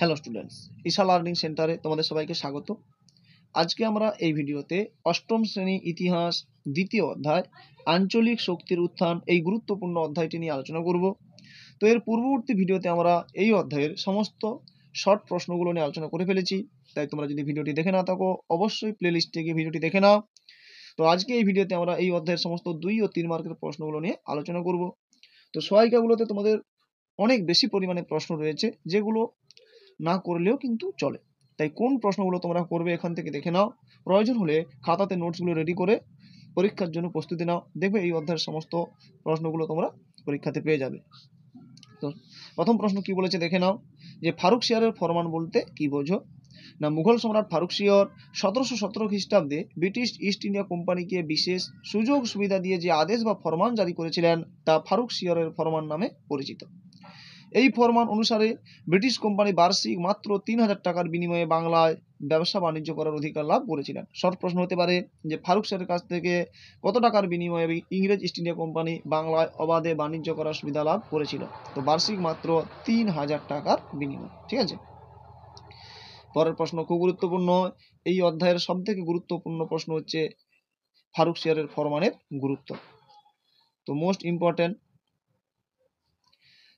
Hello students, Isha learning সেন্টারে তোমাদের সবাইকে স্বাগত। আজকে আমরা এই ভিডিওতে অষ্টম শ্রেণী ইতিহাস দ্বিতীয় অধ্যায় আঞ্চলিক শক্তির উত্থান এই গুরুত্বপূর্ণ অধ্যায়টি নিয়ে আলোচনা করব। তো এর পূর্ববর্তী ভিডিওতে আমরা এই অধ্যায়ের সমস্ত শর্ট প্রশ্নগুলো নিয়ে আলোচনা করে ফেলেছি, তাই তোমরা যদি ভিডিওটি দেখে না থাকো অবশ্যই প্লেলিস্টে গিয়ে ভিডিওটি দেখে নাও। তো আজকে এই ভিডিওতে আমরা এই অধ্যায়ের সমস্ত 2 ও 3 মার্কের প্রশ্নগুলো নিয়ে আলোচনা করব। তো সহায়িকাগুলোতে তোমাদের অনেক বেশি পরিমাণে প্রশ্ন রয়েছে, যেগুলো না করলেও কিন্তু চলে। তাই কোন প্রশ্নগুলো তোমরা করবে এখান থেকে দেখে নাও। প্রয়োজন হলে খাতাতে নোটসগুলো রেডি করে পরীক্ষার জন্য প্রস্তুতি নাও, দেখবে এই অধ্যায়ের সমস্ত প্রশ্নগুলো তোমরা পরীক্ষাতে পেয়ে যাবে। তো প্রথম প্রশ্ন কি বলেছে দেখে নাও, যে ফারুকশিয়ারের ফরমান বলতে কি বোঝো? না, মুঘল সম্রাট ফারুকশিয়র 1717 খ্রিস্টাব্দে ব্রিটিশ ইস্ট ইন্ডিয়া কোম্পানিকে বিশেষ সুযোগ সুবিধা দিয়ে যে আদেশ বা ফরমান জারি করেছিলেন তা ফারুকশিয়রের ফরমান নামে পরিচিত। এই ফরমান অনুসারে ব্রিটিশ কোম্পানি বার্ষিক মাত্র 3000 টাকার বিনিময়ে বাংলায় ব্যবসা বাণিজ্য করার অধিকার লাভ করেছিলেন। শর্ট প্রশ্ন হতে পারে যে ফারুকশিয়রের কাছ থেকে কত টাকার বিনিময়ে ইংরেজ ইস্ট ইন্ডিয়া কোম্পানি বাংলায় অবাধে বাণিজ্য করার সুবিধা লাভ করেছিল? তো বার্ষিক মাত্র 3000 টাকার বিনিময়। ঠিক আছে, পরের প্রশ্ন খুব গুরুত্বপূর্ণ। এই অধ্যায়ের সব থেকে গুরুত্বপূর্ণ প্রশ্ন হচ্ছে ফারুকশিয়রের ফরমানের গুরুত্ব। তো মোস্ট ইম্পর্টেন্ট।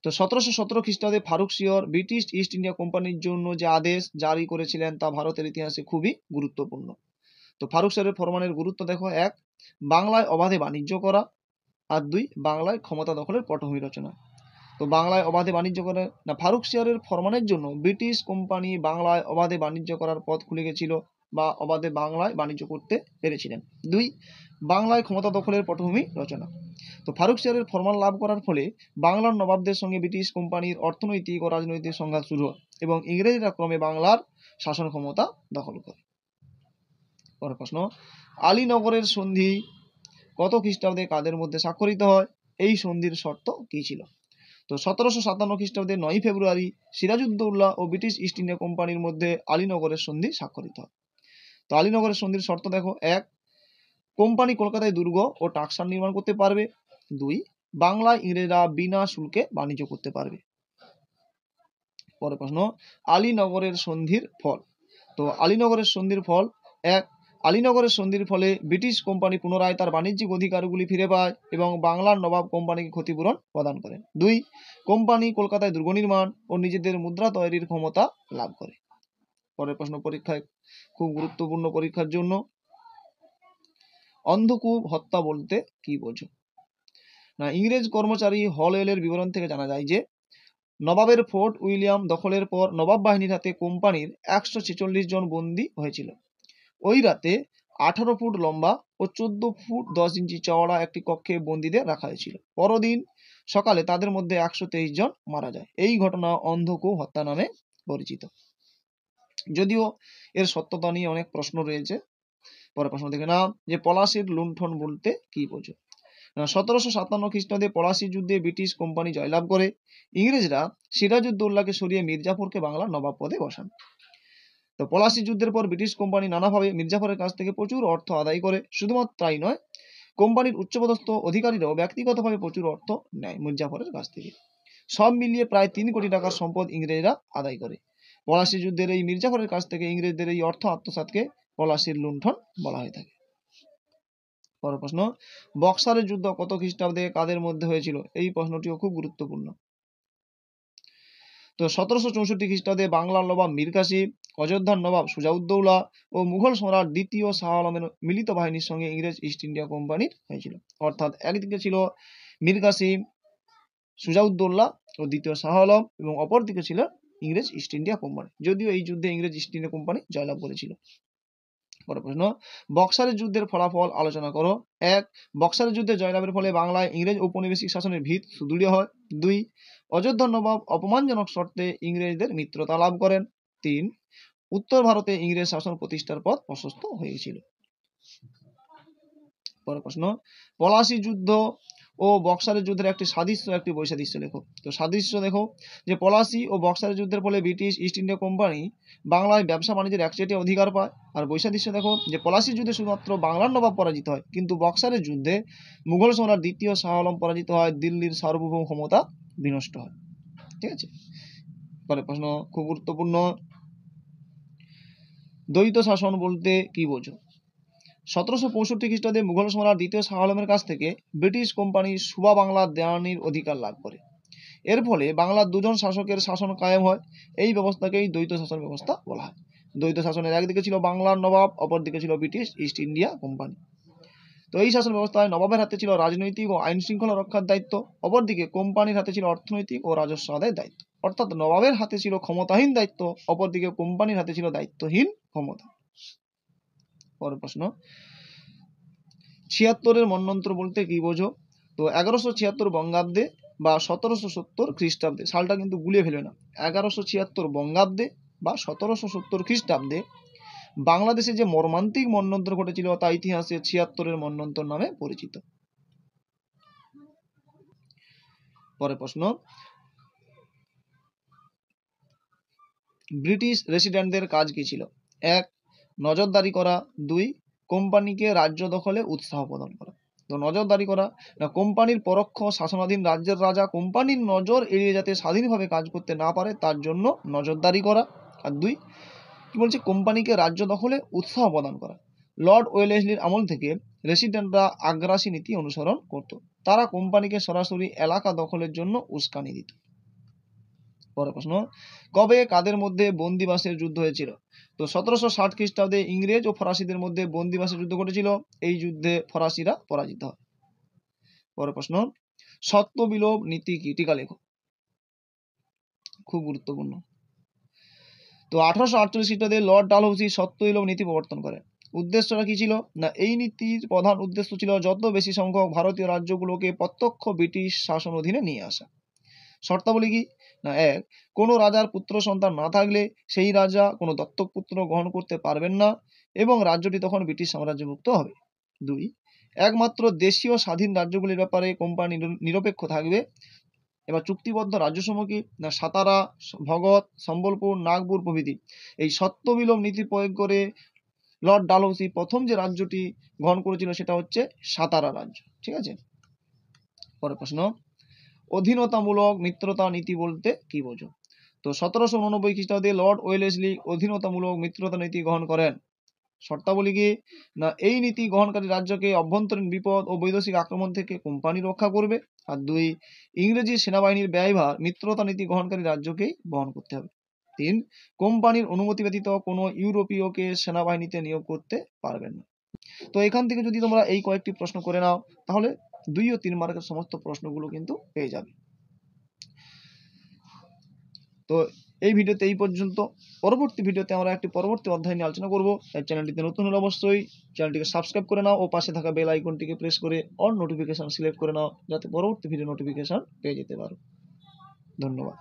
তো 1717 খ্রিস্টাব্দে ফারুকশিয়র ব্রিটিশ ইস্ট ইন্ডিয়া কোম্পানির জন্য যে আদেশ জারি করেছিলেন তা ভারতের ইতিহাসে খুবই গুরুত্বপূর্ণ। তো ফারুকশিয়রের ফরমানের গুরুত্ব দেখো, 1. বাংলায় অবাধে বাণিজ্য করা, আর 2. বাংলায় ক্ষমতা দখলের পটভূমি রচনা। তো বাংলায় অবাধে বাণিজ্য করে না, ফারুকশিয়রের ফরমানের জন্য ব্রিটিশ কোম্পানি বাংলায় অবাধে বাণিজ্য করার পথ খুলে গেছিল বা অবাধে বাংলায় বাণিজ্য করতে পেরেছিলেন। 2. বাংলায় ক্ষমতা দখলের পটভূমি রচনা। তো ফারুকশিয়রের ফরমান লাভ করার ফলে বাংলার নবাবদের সঙ্গে ব্রিটিশ কোম্পানির অর্থনৈতিক ও রাজনৈতিক সংঘাত শুরু হয় এবং ইংরেজরা ক্রমে বাংলার শাসন ক্ষমতা দখল করে। পরের প্রশ্ন, আলীনগরের সন্ধি কত খ্রিস্টাব্দে কাদের মধ্যে স্বাক্ষরিত হয়? এই সন্ধির শর্ত কি ছিল? তো 1757 খ্রিস্টাব্দে 9 ফেব্রুয়ারি সিরাজউদ্দৌলা ও ব্রিটিশ ইস্ট ইন্ডিয়া কোম্পানির মধ্যে আলীনগরের সন্ধি স্বাক্ষরিত হয়। তো আলীনগরের সন্ধির শর্ত দেখো, 1. কোম্পানি কলকাতায় দুর্গ ও টাকসান নির্মাণ করতে পারবে। 2. বাংলায় ইংরেজরা বিনা শুল্কে বাণিজ্য করতে পারবে। পরের প্রশ্ন, আলীনগরের সন্ধির ফল। তো আলীনগরের সন্ধির ফল, 1. আলীনগরের সন্ধির ফলে ব্রিটিশ কোম্পানি পুনরায় তার বাণিজ্যিক অধিকারগুলি ফিরে পায় এবং বাংলার নবাব কোম্পানিকে ক্ষতিপূরণ প্রদান করে। 2. কোম্পানি কলকাতায় দুর্গ নির্মাণ ও নিজেদের মুদ্রা তৈরির ক্ষমতা লাভ করে। পরের প্রশ্ন পরীক্ষায় খুব গুরুত্বপূর্ণ, পরীক্ষার জন্য, অন্ধকূপ হত্যা বলতে কি বোঝো? না, ইংরেজ কর্মচারী হলওয়েলের বিবরণ থেকে জানা যায় যে নবাবের ফোর্ট উইলিয়াম দখলের পর নবাব বাহিনীর হাতে কোম্পানির 146 জন বন্দী হয়েছিল। ওই রাতে 18 ফুট লম্বা ও 14 ফুট 10 ইঞ্চি চওড়া একটি কক্ষে বন্দীদের রাখা হয়েছিল। পরদিন সকালে তাদের মধ্যে 123 জন মারা যায়। এই ঘটনা অন্ধকূপ হত্যা নামে পরিচিত। যদিও এর সত্যতা নিয়ে অনেক প্রশ্ন রয়েছে। পরের প্রশ্ন দেখে নাও, যে পলাশির লুণ্ঠন বলতে কি বোঝো? 1757 খ্রিস্টাব্দে পলাশি যুদ্ধে ব্রিটিশ কোম্পানি জয়লাভ করে ইংরেজরা সিরাজউদ্দৌলাকে সরিয়ে মির্জাফরকে বাংলার নবাব পদে বসান। তো পলাশি যুদ্ধের পর ব্রিটিশ কোম্পানি নানাভাবে মির্জাফরের কাছ থেকে প্রচুর অর্থ আদায় করে। শুধুমাত্র তাই নয়, কোম্পানির উচ্চপদস্থ অধিকারীরাও ব্যক্তিগতভাবে প্রচুর অর্থ নেয় মির্জাফরের কাছ থেকে। সব মিলিয়ে প্রায় 3 কোটি টাকার সম্পদ ইংরেজরা আদায় করে। পলাশি যুদ্ধের এই মির্জাফরের কাছ থেকে ইংরেজদের এই অর্থ আত্মসাৎকে পলাশির লুণ্ঠন বলা হয়ে থাকে। পরের প্রশ্ন, বক্সারের যুদ্ধ কত খ্রিস্টাব্দে কাদের মধ্যে হয়েছিল? এই প্রশ্নটিও খুব গুরুত্বপূর্ণ। তো 1764 খ্রিস্টাব্দে বাংলার নবাব মীর কাসিম, অযোধ্যার নবাব সুজাউদ্দৌলা ও মুঘল সম্রাট দ্বিতীয় শাহ আলমের মিলিত বাহিনীর সঙ্গে ইংরেজ ইস্ট ইন্ডিয়া কোম্পানির হয়েছিল। অর্থাৎ একদিকে ছিল মীর কাসিম, সুজাউদ্দৌলা ও দ্বিতীয় শাহ আলম এবং অপরদিকে ছিল ইংরেজ ইস্ট ইন্ডিয়া কোম্পানি। যদিও এই যুদ্ধে ইংরেজ ইস্ট ইন্ডিয়া কোম্পানি জয়লাভ করেছিল। পরের প্রশ্ন, বক্সারের যুদ্ধের ফলাফল আলোচনা করো। 1. বক্সারের যুদ্ধে জয়লাভের ফলে বাংলায় ইংরেজ ঔপনিবেশিক শাসনের ভিত সুদৃঢ় হয়। 2. অযোধ্যার নবাব অপমানজনক শর্তে ইংরেজদের মিত্রতা লাভ করেন। 3. উত্তর ভারতে ইংরেজ শাসন প্রতিষ্ঠার পথ প্রশস্ত হয়েছিল। পরের প্রশ্ন, পলাশি যুদ্ধ ও বক্সারের যুদ্ধের একটি সাদৃশ্য একটি বৈসাদৃশ্য লেখো। তো সাদৃশ্য দেখো, যে পলাশি ও বক্সারের যুদ্ধের ফলে ব্রিটিশ ইস্ট ইন্ডিয়া কোম্পানি বাংলায় ব্যবসা বাণিজ্যের একচেটিয়া অধিকার পায়। আর বৈসাদৃশ্য দেখো, যে পলাশি যুদ্ধে শুধুমাত্র বাংলার নবাব পরাজিত হয়, কিন্তু বক্সারের যুদ্ধে মুঘল সম্রাট দ্বিতীয় শাহ আলম পরাজিত হয়, দিল্লির সার্বভৌম ক্ষমতা বিনষ্ট হয়। ঠিক আছে, পরের প্রশ্ন খুব গুরুত্বপূর্ণ, দ্বৈত শাসন বলতে কি বোঝো? 1765 খ্রিস্টাব্দে মুঘল সম্রাট দ্বিতীয় শাহ আলমের কাছ থেকে ব্রিটিশ কোম্পানি সুবা বাংলার দেওয়ানির অধিকার লাভ করে। এর ফলে বাংলার দুজন শাসকের শাসন কায়েম হয়। এই ব্যবস্থাকেই দ্বৈত শাসন ব্যবস্থা বলা হয়। দ্বৈত শাসনের একদিকে ছিল বাংলার নবাব, অপরদিকে ছিল ব্রিটিশ ইস্ট ইন্ডিয়া কোম্পানি। তো এই শাসন ব্যবস্থায় নবাবের হাতে ছিল রাজনৈতিক ও আইন শৃঙ্খলা রক্ষার দায়িত্ব, অপরদিকে কোম্পানির হাতে ছিল অর্থনৈতিক ও রাজস্ব আদায়ের দায়িত্ব। অর্থাৎ নবাবের হাতে ছিল ক্ষমতাহীন দায়িত্ব, অপরদিকে কোম্পানির হাতে ছিল দায়িত্বহীন ক্ষমতা। পরের প্রশ্ন, 76-এর মন্বন্তর বলতে কি বোঝো? তো 1176 বঙ্গাব্দে বা 1770 খ্রিস্টাব্দে, সালটা কিন্তু গুলিয়ে ফেলবে না, 1176 বঙ্গাব্দে বা 1770 খ্রিস্টাব্দে বাংলাদেশে যে মর্মান্তিক মন্বন্তর ঘটেছিল তা ইতিহাসে 76-এর মন্বন্তর নামে পরিচিত। পরের প্রশ্ন, ব্রিটিশ রেসিডেন্টদের কাজ কি ছিল? 1. নজরদারি করা। 2. কোম্পানিকে রাজ্য দখলে উৎসাহ প্রদান করা। তো নজরদারি করা না, কোম্পানির পরোক্ষ শাসনাধীন রাজ্যের রাজা কোম্পানির নজর এড়িয়ে যাতে স্বাধীনভাবে কাজ করতে না পারে তার জন্য নজরদারি করা। আর 2 কি বলছে, কোম্পানিকে রাজ্য দখলে উৎসাহ প্রদান করা। লর্ড ওয়েলেসলির আমল থেকে রেসিডেন্টরা আগ্রাসী নীতি অনুসরণ করত। তারা কোম্পানিকে সরাসরি এলাকা দখলের জন্য উস্কানি দিত। পরের প্রশ্ন, কবে কাদের মধ্যে বন্দিবাসের যুদ্ধ হয়েছিল? তো 1760 খ্রিস্টাব্দে ইংরেজ ও ফরাসিদের মধ্যে বন্দিবাসের যুদ্ধ ঘটেছিল। এই যুদ্ধে ফরাসিরা পরাজিত হয়। পরের প্রশ্ন, সত্য বিলোপ নীতি কি? টিকা লেখো। খুব গুরুত্বপূর্ণ। তো 1848 খ্রিস্টাব্দে লর্ড ডালহৌসি সত্য বিলোপ নীতি প্রবর্তন করেন। উদ্দেশ্যটা কি ছিল না, এই নীতির প্রধান উদ্দেশ্য ছিল যত বেশি সংখ্যক ভারতীয় রাজ্যগুলোকে প্রত্যক্ষ ব্রিটিশ শাসন অধীনে নিয়ে আসা। শর্তাবলী কি না, 1. কোনো রাজার পুত্র সন্তান না থাকলে সেই রাজা কোনো দত্তক পুত্র গ্রহণ করতে পারবেন না এবং রাজ্যটি তখন ব্রিটিশ সাম্রাজ্যভুক্ত হবে। 2. একমাত্র দেশীয় স্বাধীন রাজ্যগুলির ব্যাপারে কোম্পানি নিরপেক্ষ থাকবে। এবার চুক্তিবদ্ধ রাজ্যসমূহ কি না, সাতারা, ভগৎ, সম্বলপুর, নাগপুর প্রভৃতি। এই সত্য বিলোপ নীতি প্রয়োগ করে লর্ড ডালহৌসি প্রথম যে রাজ্যটি গ্রহণ করেছিল সেটা হচ্ছে সাতারা রাজ্য। ঠিক আছে। পরের প্রশ্ন, অধীনতামূলক মিত্রতা নীতি বলতে কি বোঝো? তো 1789 খ্রিস্টাব্দে লর্ড ওয়েলেসলি অধীনতামূলক মিত্রতা নীতি গ্রহণ করেন। শর্তাবলী কি না, এই নীতি গ্রহণকারী রাজ্যকে অভ্যন্তরীণ বিপদ ও বৈদেশিক আক্রমণ থেকে কোম্পানি রক্ষা করবে। আর 2. ইংরেজি সেনাবাহিনীর ব্যয়ভার মিত্রতা নীতি গ্রহণকারী রাজ্যকেই বহন করতে হবে। 3. কোম্পানির অনুমতি ব্যতীত কোনো ইউরোপীয়কে সেনাবাহিনীতে নিয়োগ করতে পারবেন না। তো এখান থেকে যদি তোমরা এই কয়েকটি প্রশ্ন করে নাও তাহলে 2 ও 3 মার্কের সমস্ত প্রশ্নগুলো কিন্তু পেয়ে যাবে। তো এই ভিডিওতে এই পর্যন্ত। পরবর্তী ভিডিওতে আমরা একটি পরবর্তী অধ্যায় নিয়ে আলোচনা করব। তাই চ্যানেলটিতে নতুন হলে অবশ্যই চ্যানেলটিকে সাবস্ক্রাইব করে নাও ও পাশে থাকা বেল আইকনটিকে প্রেস করে অল নোটিফিকেশন সিলেক্ট করে নাও, যাতে পরবর্তী ভিডিও নোটিফিকেশন পেয়ে যেতে পারো। ধন্যবাদ।